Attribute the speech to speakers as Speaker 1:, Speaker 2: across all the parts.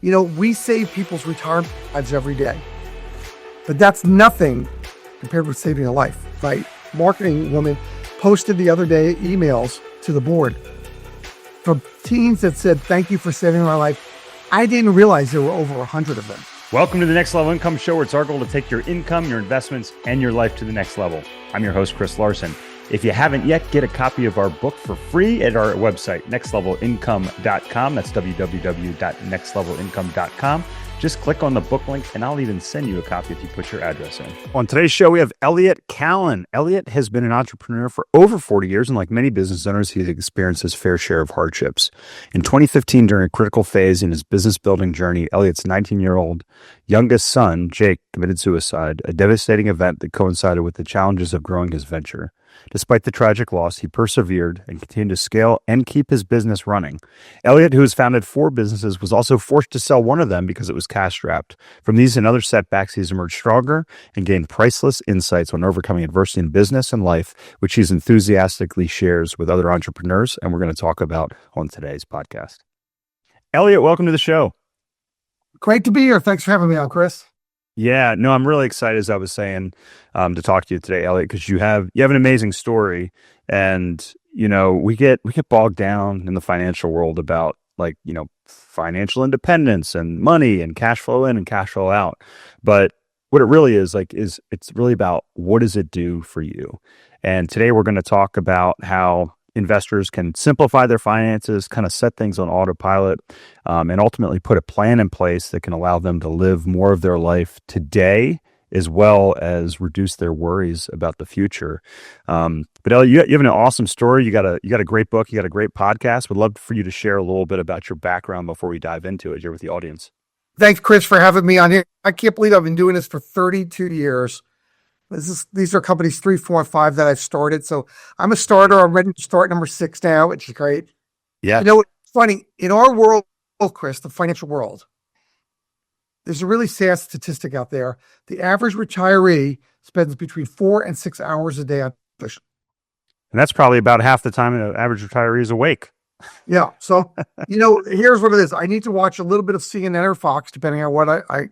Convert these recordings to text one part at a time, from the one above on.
Speaker 1: We save people's retirement lives every day, but that's nothing compared with saving a life. My marketing woman posted the other day emails to the board from teens that said, "Thank you for saving my life." I didn't realize there were over 100 of them.
Speaker 2: Welcome to the Next Level Income Show, where it's our goal to take your income, your investments, and your life to the next level. I'm your host, Chris Larson. If you haven't yet, get a copy of our book for free at our website, nextlevelincome.com. That's www.nextlevelincome.com. Just click on the book link, and I'll even send you a copy if you put your address in. On today's show, we have Elliott Kallen. Elliott has been an entrepreneur for over 40 years, and like many business owners, he's experienced his fair share of hardships. In 2015, during a critical phase in his business building journey, Elliott's 19-year-old youngest son, Jake, committed suicide, a devastating event that coincided with the challenges of growing his venture. Despite the tragic loss, he persevered and continued to scale and keep his business running. Elliott, who has founded 4 businesses, was also forced to sell one of them because it was cash-strapped. From these and other setbacks, he's emerged stronger and gained priceless insights on overcoming adversity in business and life, which he's enthusiastically shares with other entrepreneurs, and we're going to talk about on today's podcast. Elliott, welcome to the show.
Speaker 1: Great to be here. Thanks for having me on, Chris.
Speaker 2: Yeah, no, I'm really excited, as I was saying, to talk to you today, Elliott, because you have an amazing story, and we get bogged down in the financial world about financial independence and money and cash flow in and cash flow out. But what it really is it's really about what does it do for you. And today we're going to talk about how investors can simplify their finances, kind of set things on autopilot, and ultimately put a plan in place that can allow them to live more of their life today, as well as reduce their worries about the future. But Elliott, you have an awesome story. You got a great book. You got a great podcast. Would love for you to share a little bit about your background before we dive into it here with the audience.
Speaker 1: Thanks, Chris, for having me on here. I can't believe I've been doing this for 32 years. These are companies 3, 4, and 5 that I've started. So I'm a starter. I'm ready to start number 6 now, which is great.
Speaker 2: Yeah.
Speaker 1: It's funny. In our world, Chris, the financial world, there's a really sad statistic out there. The average retiree spends between 4 and 6 hours a day on television.
Speaker 2: And that's probably about half the time an average retiree is awake.
Speaker 1: Yeah. So, here's what it is. I need to watch a little bit of CNN or Fox, depending on what I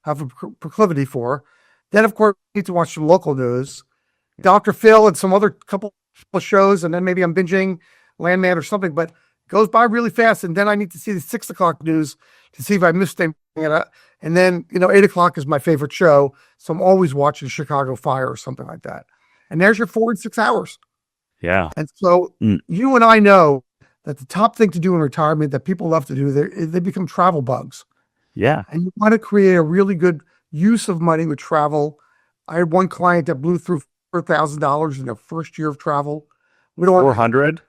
Speaker 1: have a proclivity for. Then, of course, I need to watch some local news, Dr. Phil and some other couple of shows, and then maybe I'm binging Landman or something, but it goes by really fast. And then I need to see the 6 o'clock news to see if I missed anything. And then, 8 o'clock is my favorite show. So I'm always watching Chicago Fire or something like that. And there's your 4 and 6 hours.
Speaker 2: Yeah.
Speaker 1: And so you and I know that the top thing to do in retirement that people love to do, they become travel bugs.
Speaker 2: Yeah.
Speaker 1: And you want to create a really good use of money with travel. I had one client that blew through $4,000 in their first year of travel.
Speaker 2: 400?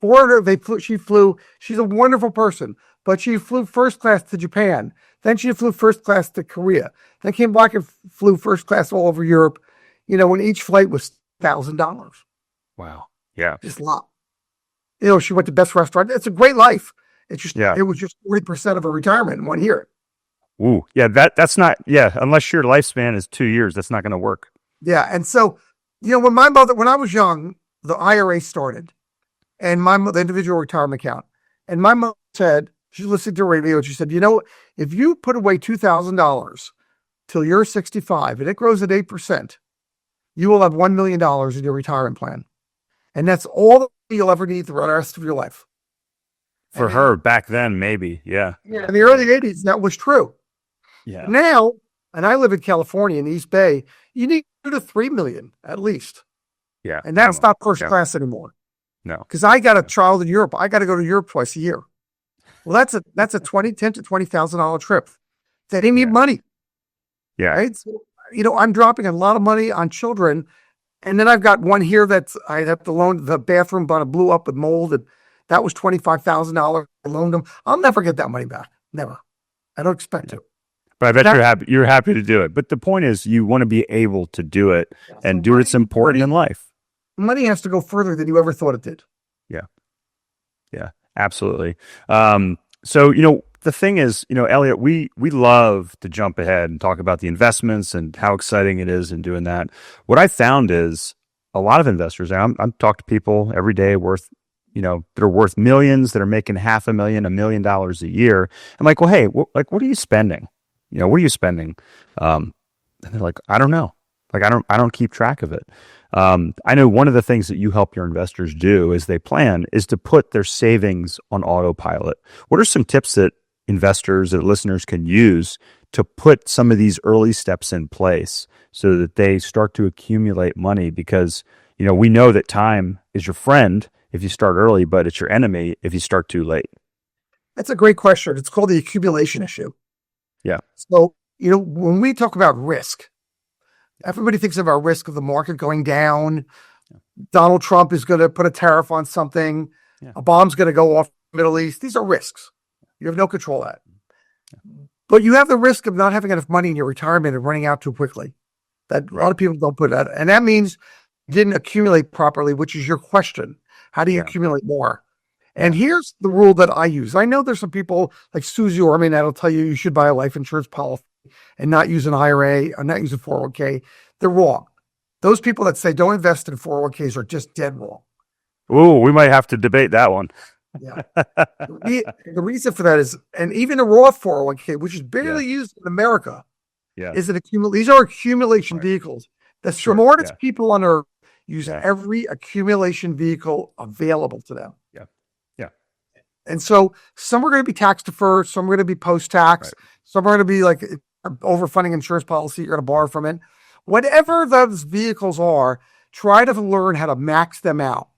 Speaker 1: 400. She flew. She's a wonderful person, but she flew first class to Japan. Then she flew first class to Korea. Then came back and flew first class all over Europe. When each flight was $1,000.
Speaker 2: Wow. Yeah.
Speaker 1: Just a lot. She went to best restaurant. It's a great life. It was just 40% of her retirement in 1 year.
Speaker 2: Ooh, yeah, that's not, unless your lifespan is 2 years, that's not going to work.
Speaker 1: Yeah. And so, when I was young, the IRA started and the individual retirement account. And my mom said, she's listening to radio, and she said, if you put away $2,000 till you're 65 and it grows at 8%, you will have $1 million in your retirement plan. And that's all that you'll ever need throughout the rest of your life.
Speaker 2: For her back then, maybe. Yeah.
Speaker 1: In the early 80s, that was true.
Speaker 2: Yeah.
Speaker 1: Now, and I live in California in East Bay, you need 2 to 3 million at least.
Speaker 2: Yeah.
Speaker 1: And that's not first class anymore.
Speaker 2: No.
Speaker 1: Because I got a child in Europe. I got to go to Europe twice a year. Well, that's a $10,000 to $20,000 trip. That ain't need money.
Speaker 2: Yeah.
Speaker 1: Right? So, I'm dropping a lot of money on children. And then I've got one here I have to loan the bathroom, but it blew up with mold. And that was $25,000. I loaned them. I'll never get that money back. Never. I don't expect to.
Speaker 2: But I bet you're happy to do it. But the point is, you want to be able to do it and do what's important in life.
Speaker 1: Money has to go further than you ever thought it did.
Speaker 2: Yeah, absolutely. So, the thing is, Elliott, we love to jump ahead and talk about the investments and how exciting it is in doing that. What I found is a lot of investors, and I'm talking to people every day worth that are worth millions, that are making $500,000, $1 million a year. I'm like, well, hey, what are you spending? What are you spending? And they're like, I don't know. Like, I don't keep track of it. I know one of the things that you help your investors do as they plan is to put their savings on autopilot. What are some tips that investors, that listeners can use to put some of these early steps in place so that they start to accumulate money? Because, we know that time is your friend if you start early, but it's your enemy if you start too late.
Speaker 1: That's a great question. It's called the accumulation issue.
Speaker 2: Yeah.
Speaker 1: So, when we talk about risk, everybody thinks about risk of the market going down. Donald Trump is going to put a tariff on something. Yeah. A bomb's going to go off in the Middle East. These are risks. You have no control of that. Yeah. But you have the risk of not having enough money in your retirement and running out too quickly. That a lot of people don't put that. And that means you didn't accumulate properly, which is your question. How do you accumulate more? And here's the rule that I use. I know there's some people like Susie Orman that'll tell you should buy a life insurance policy and not use an IRA or not use a 401k. They're wrong. Those people that say don't invest in 401ks are just dead wrong.
Speaker 2: Ooh, we might have to debate that one.
Speaker 1: Yeah. The reason for that is, and even a Roth 401k, which is barely used in America, is an these are accumulation vehicles. The smartest people on earth use every accumulation vehicle available to them.
Speaker 2: Yeah.
Speaker 1: And so some are going to be tax deferred, some are going to be post-tax, some are going to be like overfunding insurance policy, you're going to borrow from it. Whatever those vehicles are, try to learn how to max them out.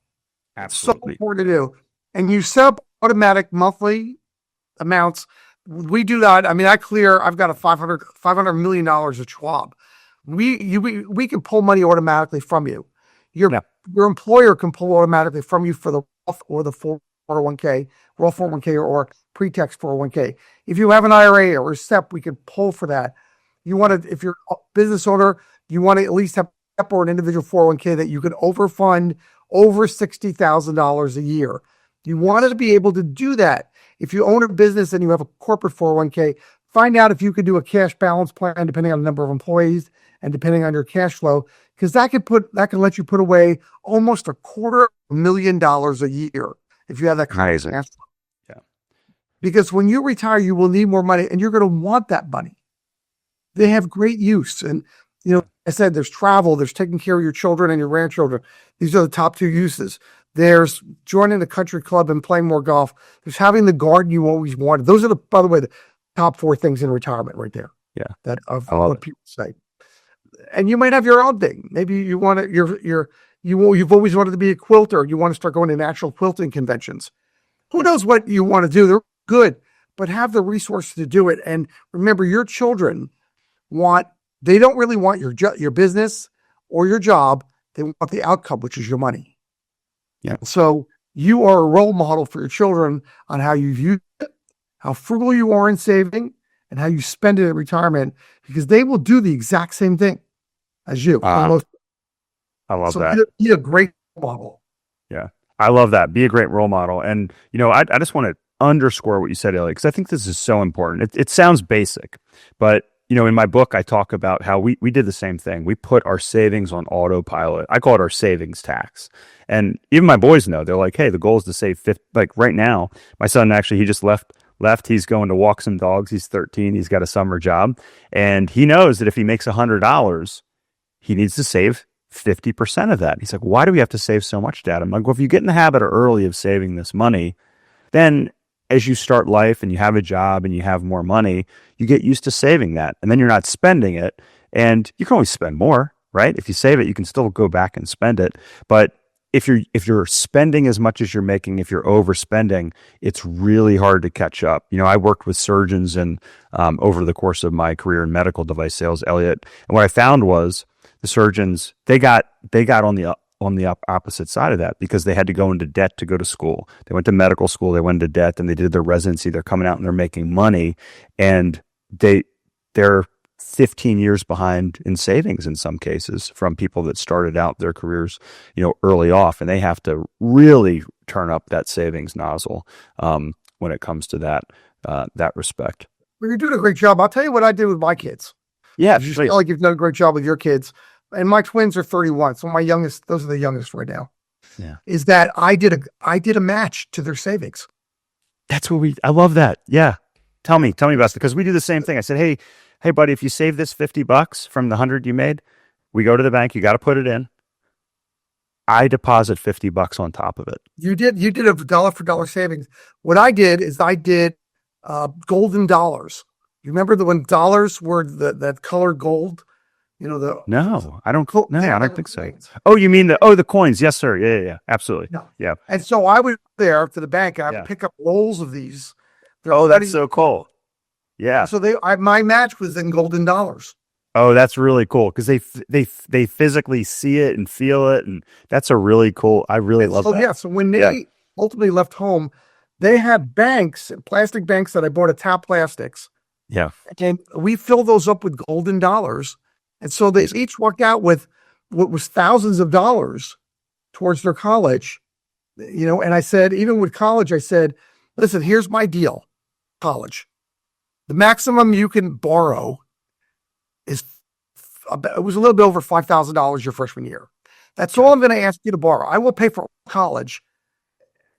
Speaker 2: Absolutely.
Speaker 1: It's so important to do. And you set up automatic monthly amounts. We do that. I mean, I've got a $500 million of Schwab. We can pull money automatically from you. Your employer can pull automatically from you for the Roth or the 401k, Roth 401k or pre-tax 401k. If you have an IRA or a SEP, we can pull for that. If you're a business owner, you want to at least have a SEP or an individual 401k that you can overfund over $60,000 a year. You wanted to be able to do that. If you own a business and you have a corporate 401k, find out if you could do a cash balance plan depending on the number of employees and depending on your cash flow, because that can let you put away almost $250,000 a year if you have that kind of cash flow.
Speaker 2: Yeah.
Speaker 1: Because when you retire, you will need more money and you're going to want that money. They have great use. And, I said there's travel, there's taking care of your children and your grandchildren. These are the top two uses. There's joining the country club and playing more golf. There's having the garden you always wanted. Those are by the way, the top 4 things in retirement right there.
Speaker 2: Yeah.
Speaker 1: That of what people say. And you might have your own thing. Maybe you want to, you've always wanted to be a quilter. You want to start going to natural quilting conventions. Who knows what you want to do? They're good, but have the resources to do it. And remember, your children they don't really want your business or your job. They want the outcome, which is your money.
Speaker 2: Yeah.
Speaker 1: So you are a role model for your children on how you view it, how frugal you are in saving, and how you spend it in retirement, because they will do the exact same thing as you.
Speaker 2: I love that.
Speaker 1: Be a great model.
Speaker 2: Yeah. I love that. Be a great role model. And, I just want to underscore what you said, Elliott, because I think this is so important. It sounds basic, but in my book, I talk about how we did the same thing. We put our savings on autopilot. I call it our savings tax. And even my boys know. They're like, hey, the goal is to save 50. Like right now, my son actually, he just left. He's going to walk some dogs. He's 13. He's got a summer job. And he knows that if he makes $100, he needs to save 50% of that. He's like, why do we have to save so much, Dad? I'm like, well, if you get in the habit early of saving this money, then as you start life and you have a job and you have more money, you get used to saving that. And then you're not spending it. And you can always spend more, right? If you save it, you can still go back and spend it. But if you're spending as much as you're making, if you're overspending, it's really hard to catch up. I worked with surgeons and over the course of my career in medical device sales, Elliott. And what I found was the surgeons, they got on the opposite side of that because they had to go into debt to go to school. They went to medical school, they went into debt, and they did their residency. They're coming out and they're making money, and they're 15 years behind in savings in some cases from people that started out their careers, early off, and they have to really turn up that savings nozzle when it comes to that respect.
Speaker 1: Well, you're doing a great job. I'll tell you what I did with my kids.
Speaker 2: Yeah,
Speaker 1: you feel like you've done a great job with your kids. And my twins are 31, so those are the youngest right now.
Speaker 2: Yeah.
Speaker 1: is that I did a match to their savings.
Speaker 2: That's what I love that. Yeah. Tell me about that. Because we do the same thing. I said, hey, buddy, if you save this $50 from the 100 you made, we go to the bank, you got to put it in. I deposit $50 on top of it.
Speaker 1: You did a dollar for dollar savings. What I did is I did golden dollars. You remember when dollars were that colored gold? You know,
Speaker 2: I don't think so.
Speaker 1: Coins.
Speaker 2: Oh, you mean the coins? Yes, sir. Yeah. Absolutely.
Speaker 1: No.
Speaker 2: Yeah.
Speaker 1: And so I would there to the bank. I would
Speaker 2: Yeah.
Speaker 1: pick up rolls of these.
Speaker 2: That's so cool. Yeah.
Speaker 1: So my match was in golden dollars.
Speaker 2: Oh, that's really cool because they physically see it and feel it, and that's a really cool. I really love that.
Speaker 1: Yeah. So when they ultimately left home, they had banks, plastic banks that I bought at Top Plastics.
Speaker 2: Yeah.
Speaker 1: And we filled those up with golden dollars. And so they each walked out with what was thousands of dollars towards their college, and I said, even with college, I said, listen, here's my deal. College, the maximum you can borrow it was a little bit over $5,000 your freshman year. That's all I'm going to ask you to borrow. I will pay for college.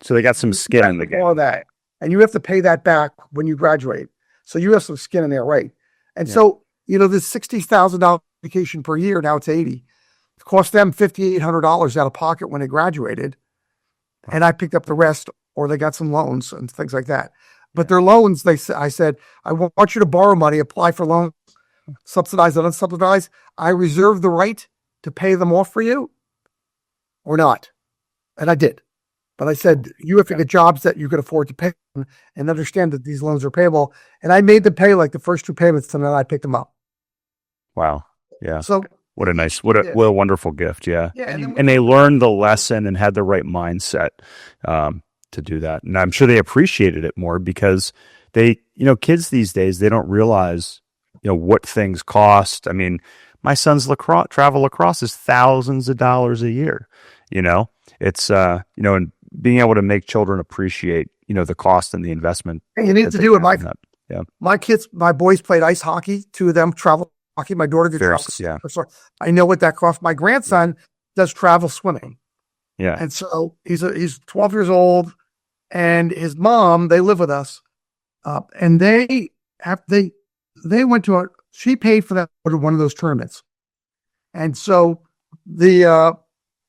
Speaker 2: So they got some skin in the game.
Speaker 1: All that. And you have to pay that back when you graduate. So you have some skin in there, right? And so, this $60,000 education per year, now it's 80. It cost them $5,800 out of pocket when they graduated. And I picked up the rest, or they got some loans and things like that. But their loans, I said, I want you to borrow money, apply for loans, subsidized and unsubsidized. I reserve the right to pay them off for you or not. And I did. But I said, you have to get jobs that you can afford to pay and understand that these loans are payable. And I made them pay like the first two payments, and then I picked them up.
Speaker 2: Wow. Yeah.
Speaker 1: So
Speaker 2: what a wonderful gift. Yeah.
Speaker 1: Yeah.
Speaker 2: And they learned the lesson and had the right mindset to do that. And I'm sure they appreciated it more because kids these days, they don't realize, what things cost. I mean, my son's travel lacrosse is thousands of dollars a year. It's, and being able to make children appreciate, the cost and the investment.
Speaker 1: You need to do it.
Speaker 2: Yeah.
Speaker 1: My boys played ice hockey. Two of them travel hockey. My daughter did travel.
Speaker 2: Yeah.
Speaker 1: I know what that costs. My grandson does travel swimming.
Speaker 2: Yeah.
Speaker 1: And so he's 12 years old, and his mom, they live with us. And they went to she paid for that to one of those tournaments. And so the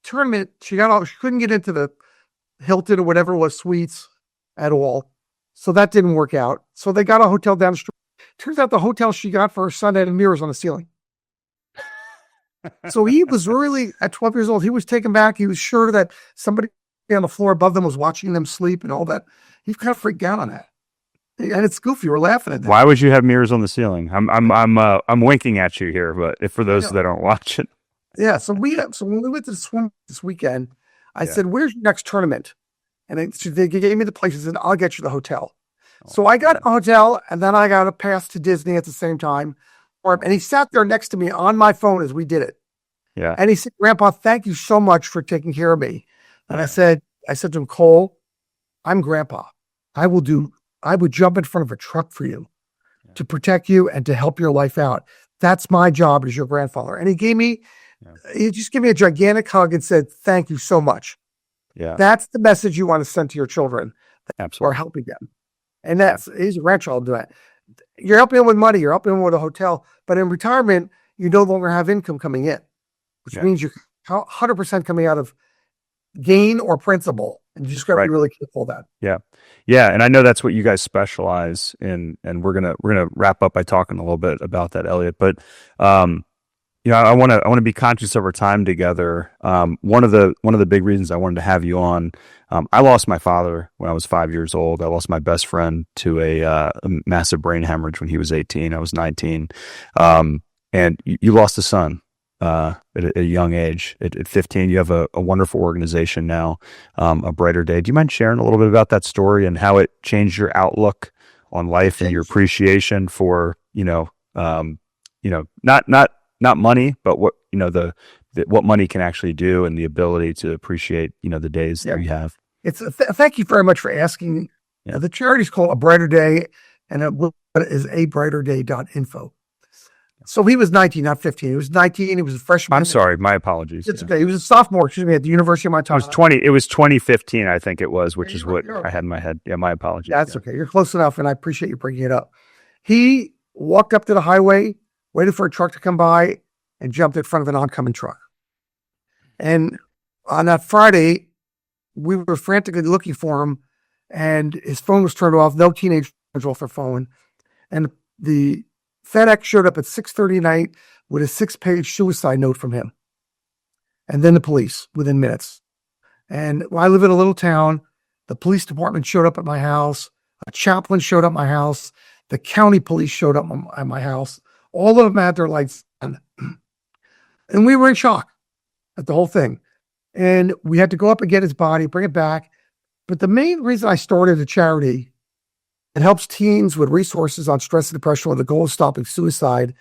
Speaker 1: tournament, she couldn't get into the Hilton or whatever it was, suites at all. So that didn't work out. So they got a hotel down the street. Turns out the hotel she got for her son had mirrors on the ceiling. So he was really, at 12 years old, he was taken back. He was sure that somebody on the floor above them was watching them sleep and all that. He kind of freaked out on that. And it's goofy. We're laughing at that.
Speaker 2: Why would you have mirrors on the ceiling? I'm winking at you here, but if for those that don't watch it.
Speaker 1: Yeah. So when we went to the swim this weekend, I said, "Where's your next tournament?" And they gave me the places, and I'll get you the hotel. So I got a hotel, and then I got a pass to Disney at the same time. And he sat there next to me on my phone as we did it.
Speaker 2: Yeah.
Speaker 1: And he said, "Grandpa, thank you so much for taking care of me." And I said to him, "Cole, I'm Grandpa. I would jump in front of a truck for you to protect you and to help your life out. That's my job as your grandfather." And he just gave me a gigantic hug and said, "Thank you so much."
Speaker 2: Yeah.
Speaker 1: That's the message you want to send to your children.
Speaker 2: Absolutely.
Speaker 1: Or helping them. And he's a grandchild doing that. You're helping them with money. You're helping them with a hotel. But in retirement, you no longer have income coming in, which means you're 100% coming out of gain or principal. And you just got to be really careful of that.
Speaker 2: Yeah. Yeah. And I know that's what you guys specialize in. And we're going to wrap up by talking a little bit about that, Elliott. But, I want to be conscious of our time together. One of the big reasons I wanted to have you on, I lost my father when I was 5 years old. I lost my best friend to a massive brain hemorrhage when he was 18. I was 19. And you lost a son at a young age. At 15, you have a wonderful organization now, A Brighter Day. Do you mind sharing a little bit about that story and how it changed your outlook on life and your appreciation for, not money, but what, what money can actually do and the ability to appreciate, the days that we have.
Speaker 1: Thank you very much for asking.
Speaker 2: Yeah.
Speaker 1: The charity is called A Brighter Day, and it is abrighterday.info. So he was 19, not 15. He was 19. He was a freshman.
Speaker 2: I'm sorry. My apologies.
Speaker 1: It's okay. He was a sophomore, excuse me, at the University of Montana.
Speaker 2: It was 2015, I think it was, which is what
Speaker 1: You're
Speaker 2: I had in my head. Yeah, my apologies.
Speaker 1: That's okay. You're close enough, and I appreciate you bringing it up. He walked up to the highway, waited for a truck to come by, and jumped in front of an oncoming truck. And on that Friday, we were frantically looking for him, and his phone was turned off. No teenage was off their phone. And the FedEx showed up at 6:30 at night with a 6-page suicide note from him. And then the police within minutes. And I live in a little town. The police department showed up at my house. A chaplain showed up at my house. The county police showed up at my house. All of them had their lights on. And we were in shock at the whole thing. And we had to go up and get his body, bring it back. But the main reason I started a charity that helps teens with resources on stress and depression with the goal of stopping suicide,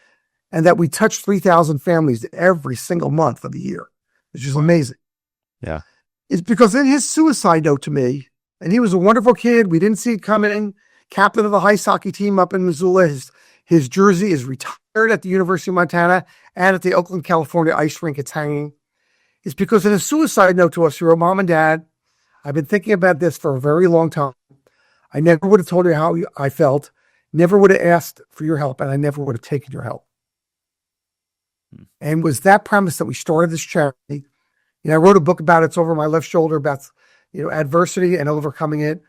Speaker 1: and that we touch 3,000 families every single month of the year, which is amazing.
Speaker 2: Yeah.
Speaker 1: Is because in his suicide note to me, and he was a wonderful kid. We didn't see it coming. Captain of the ice hockey team up in Missoula. His jersey is retired at the University of Montana and at the Oakland, California ice rink. It's hanging. It's because in a suicide note to us, he wrote, "Mom and Dad, I've been thinking about this for a very long time. I never would have told you how I felt, never would have asked for your help, and I never would have taken your help." And was that premise that we started this charity. I wrote a book about it. It's over my left shoulder about, adversity and overcoming it.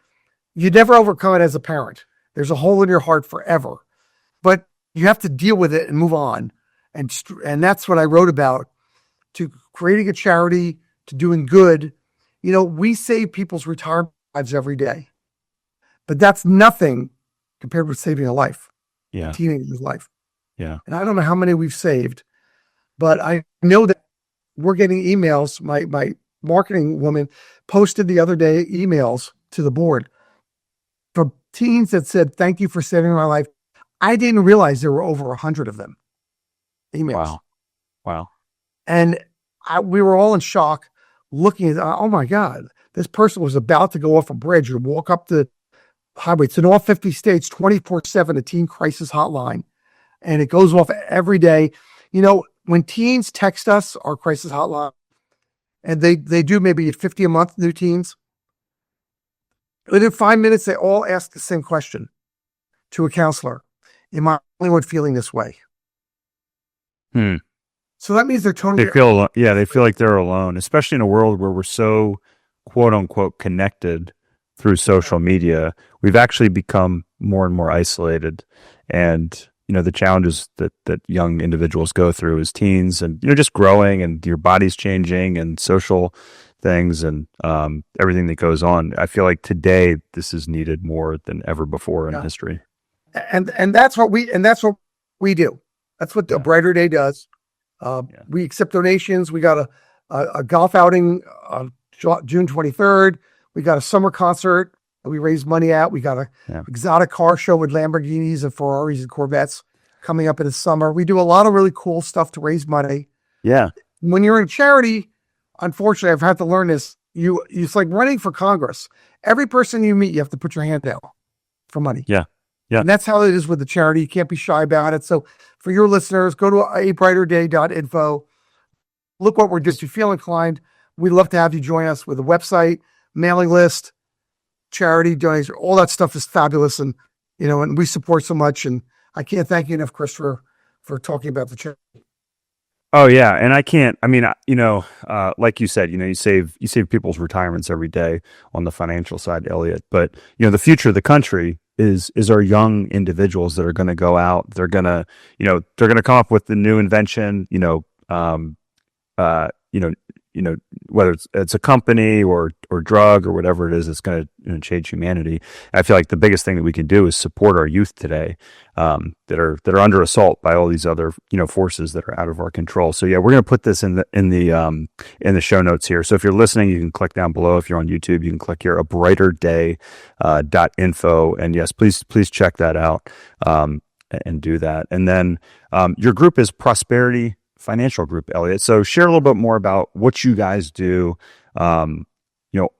Speaker 1: You never overcome it as a parent. There's a hole in your heart forever, but you have to deal with it and move on. And that's what I wrote about, to creating a charity, to doing good. We save people's retirement lives every day, but that's nothing compared with saving a life,
Speaker 2: Yeah.
Speaker 1: a teenager's life.
Speaker 2: Yeah.
Speaker 1: And I don't know how many we've saved, but I know that we're getting emails. My marketing woman posted the other day emails to the board from teens that said, "Thank you for saving my life." I didn't realize there were over 100 of them. Emails.
Speaker 2: Wow.
Speaker 1: And we were all in shock looking at, oh my God, this person was about to go off a bridge or walk up the highway. It's in all 50 states, 24/7, a teen crisis hotline. And it goes off every day. When teens text us, our crisis hotline, and they do maybe 50 a month, new teens, within 5 minutes, they all ask the same question to a counselor. Am I the only one feeling this way? So that means they're totally...
Speaker 2: They feel like they're alone, especially in a world where we're so quote unquote connected through social media. We've actually become more and more isolated, and the challenges that young individuals go through as teens, and just growing, and your body's changing, and social things, and everything that goes on. I feel like today this is needed more than ever before in history.
Speaker 1: And that's what we do. That's what A Brighter Day does. We accept donations. We got a golf outing on June 23rd. We got a summer concert that we raise money at. We got a exotic car show with Lamborghinis and Ferraris and Corvettes coming up in the summer. We do a lot of really cool stuff to raise money.
Speaker 2: Yeah.
Speaker 1: When you're in charity, unfortunately, I've had to learn this. It's like running for Congress. Every person you meet, you have to put your hand out for money.
Speaker 2: Yeah.
Speaker 1: And that's how it is with the charity. You can't be shy about it. So for your listeners, go to abrighterday.info. Look what we're doing. If you feel inclined, we'd love to have you join us with a website, mailing list, charity donation. All that stuff is fabulous. And, and we support so much. And I can't thank you enough, Chris, for talking about the charity.
Speaker 2: Oh yeah. And like you said, you save people's retirements every day on the financial side, Elliott, but the future of the country is our young individuals that are going to go out. They're going to come up with the new invention, whether it's a company or drug or whatever it is that's going to change humanity. I feel like the biggest thing that we can do is support our youth today, that are under assault by all these other forces that are out of our control. So yeah, we're going to put this in the show notes here. So if you're listening, you can click down below. If you're on YouTube, you can click here, abrighterday.info, and yes, please check that out and do that. And then your group is Prosperity Financial Group, Elliott. So share a little bit more about what you guys do,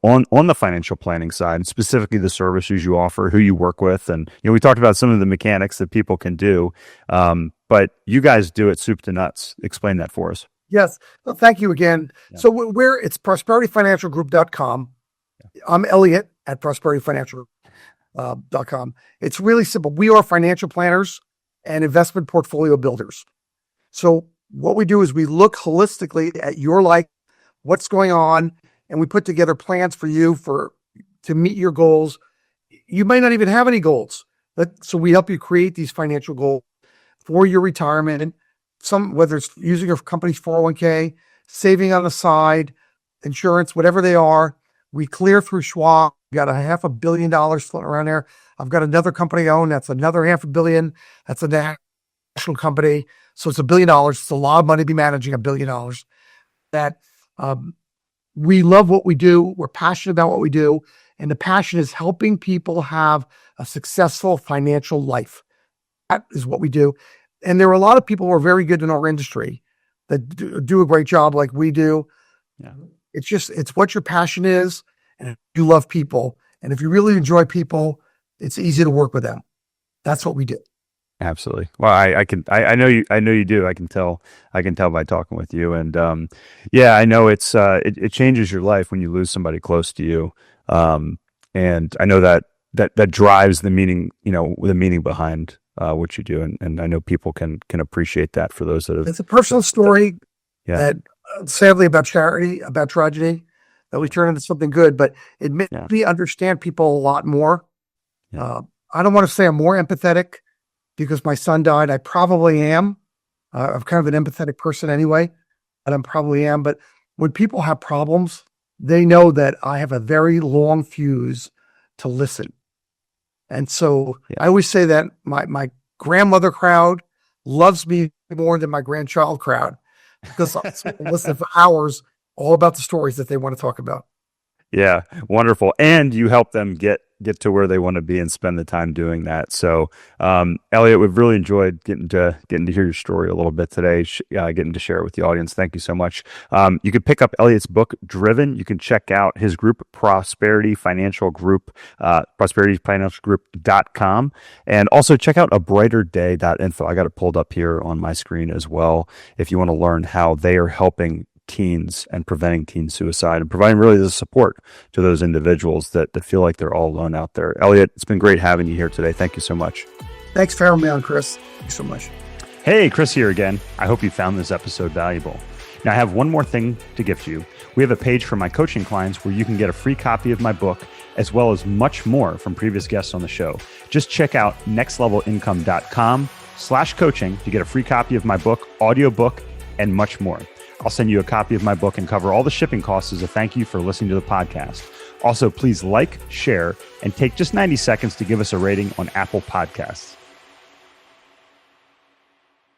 Speaker 2: on the financial planning side, and specifically the services you offer, who you work with. And, we talked about some of the mechanics that people can do. but you guys do it soup to nuts. Explain that for us.
Speaker 1: Yes. Well, thank you again.
Speaker 2: Yeah.
Speaker 1: So it's prosperityfinancialgroup.com. I'm Elliott at prosperityfinancial.com. It's really simple. We are financial planners and investment portfolio builders. So what we do is we look holistically at your life, what's going on, and we put together plans for you to meet your goals. You might not even have any goals. So we help you create these financial goals for your retirement, and whether it's using your company's 401k, saving on the side, insurance, whatever they are. We clear through Schwab. We got $500 million floating around there. I've got another company I own that's another $500 million. That's a national company. So it's $1 billion. It's a lot of money to be managing $1 billion. That we love what we do. We're passionate about what we do. And the passion is helping people have a successful financial life. That is what we do. And there are a lot of people who are very good in our industry that do a great job like we do.
Speaker 2: Yeah.
Speaker 1: It's what your passion is, and you love people. And if you really enjoy people, it's easy to work with them. That's what we do.
Speaker 2: Absolutely. Well, I know you do. I can tell by talking with you. And, I know it changes your life when you lose somebody close to you. And I know that drives the meaning, the meaning behind, what you do. And I know people can appreciate that for those that have.
Speaker 1: It's a personal story
Speaker 2: Yeah.
Speaker 1: that sadly about tragedy, that we turn into something good, but it made me understand people a lot more.
Speaker 2: Yeah.
Speaker 1: I don't want to say I'm more empathetic because my son died. I probably am. I'm kind of an empathetic person anyway, and I probably am. But when people have problems, they know that I have a very long fuse to listen. And so I always say that my grandmother crowd loves me more than my grandchild crowd because I listen for hours all about the stories that they want to talk about.
Speaker 2: Yeah, wonderful. And you help them get to where they want to be and spend the time doing that. So, Elliott, we've really enjoyed getting to hear your story a little bit today, getting to share it with the audience. Thank you so much. You can pick up Elliott's book, Driven. You can check out his group, Prosperity Financial Group, prosperityfinancialgroup.com. And also check out abrighterday.info. I got it pulled up here on my screen as well. If you want to learn how they are helping teens and preventing teen suicide and providing really the support to those individuals that feel like they're all alone out there. Elliott, it's been great having you here today. Thank you so much.
Speaker 1: Thanks for having me on, Chris. Thanks so much.
Speaker 2: Hey, Chris here again. I hope you found this episode valuable. Now, I have one more thing to gift you. We have a page for my coaching clients where you can get a free copy of my book, as well as much more from previous guests on the show. Just check out nextlevelincome.com/coaching to get a free copy of my book, audiobook, and much more. I'll send you a copy of my book and cover all the shipping costs as a thank you for listening to the podcast. Also, please like, share, and take just 90 seconds to give us a rating on Apple Podcasts.